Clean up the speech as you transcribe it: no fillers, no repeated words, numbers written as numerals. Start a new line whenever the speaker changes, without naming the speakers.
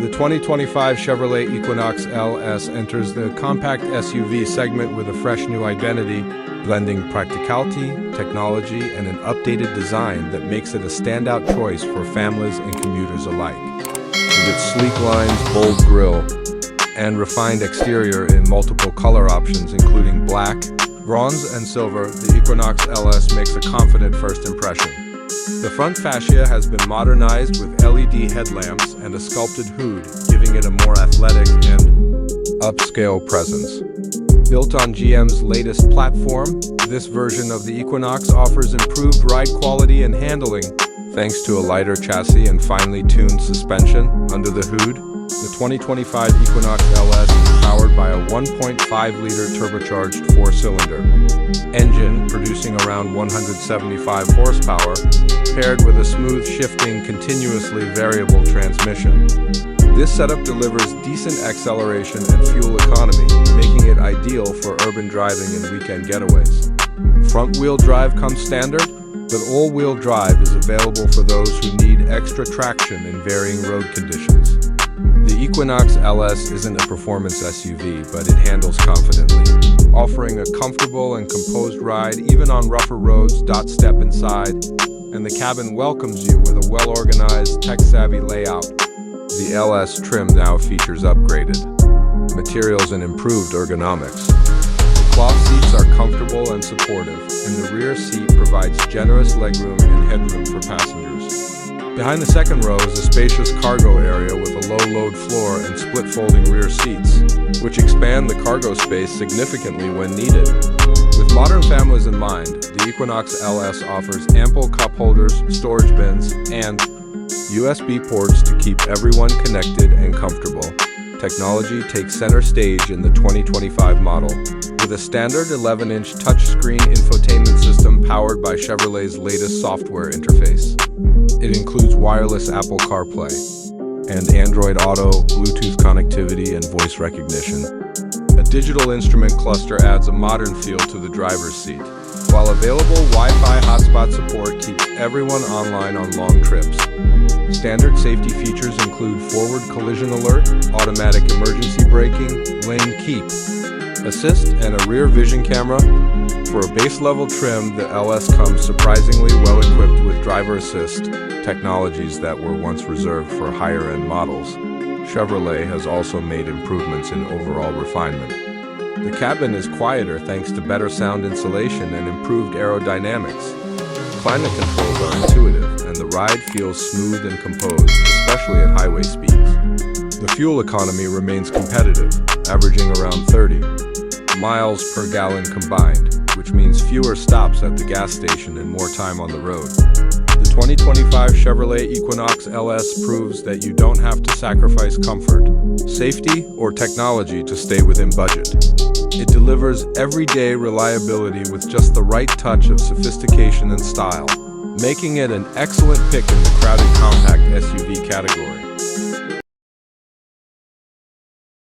The 2025 Chevrolet Equinox LS enters the compact SUV segment with a fresh new identity, blending practicality, technology, and an updated design that makes it a standout choice for families and commuters alike. With its sleek lines, bold grille, and refined exterior in multiple color options including black, bronze, and silver, the Equinox LS makes a confident first impression. The front fascia has been modernized with LED headlamps and a sculpted hood, giving it a more athletic and upscale presence. Built on GM's latest platform, this version of the Equinox offers improved ride quality and handling, thanks to a lighter chassis and finely tuned suspension under the hood. The 2025 Equinox LS is powered by a 1.5-liter turbocharged 4-cylinder engine producing around 175 horsepower, paired with a smooth shifting, continuously variable transmission. This setup delivers decent acceleration and fuel economy, making it ideal for urban driving and weekend getaways. Front-wheel drive comes standard, but all-wheel drive is available for those who need extra traction in varying road conditions. The Equinox LS isn't a performance SUV, but it handles confidently, offering a comfortable and composed ride even on rougher roads. Step inside, and the cabin welcomes you with a well-organized, tech-savvy layout. The LS trim now features upgraded materials and improved ergonomics. The cloth seats are comfortable and supportive, and the rear seat provides generous legroom and headroom for passengers. Behind the second row is a spacious cargo area with a low-load floor and split-folding rear seats, which expand the cargo space significantly when needed. With modern families in mind, the Equinox LS offers ample cup holders, storage bins, and USB ports to keep everyone connected and comfortable. Technology takes center stage in the 2025 model, with a standard 11-inch touchscreen infotainment system powered by Chevrolet's latest software interface. It includes wireless Apple CarPlay and Android Auto, Bluetooth connectivity, and voice recognition. A digital instrument cluster adds a modern feel to the driver's seat, while available Wi-Fi hotspot support keeps everyone online on long trips. Standard safety features include forward collision alert, automatic emergency braking, lane keep assist, and a rear vision camera. For a base-level trim, the LS comes surprisingly well-equipped with driver assist technologies that were once reserved for higher-end models. Chevrolet has also made improvements in overall refinement. The cabin is quieter thanks to better sound insulation and improved aerodynamics. Climate controls are intuitive, and the ride feels smooth and composed, especially at highway speeds. The fuel economy remains competitive, averaging around 30 miles per gallon combined, which means fewer stops at the gas station and more time on the road. The 2025 Chevrolet Equinox LS proves that you don't have to sacrifice comfort, safety, or technology to stay within budget. It delivers everyday reliability with just the right touch of sophistication and style, making it an excellent pick in the crowded compact SUV category.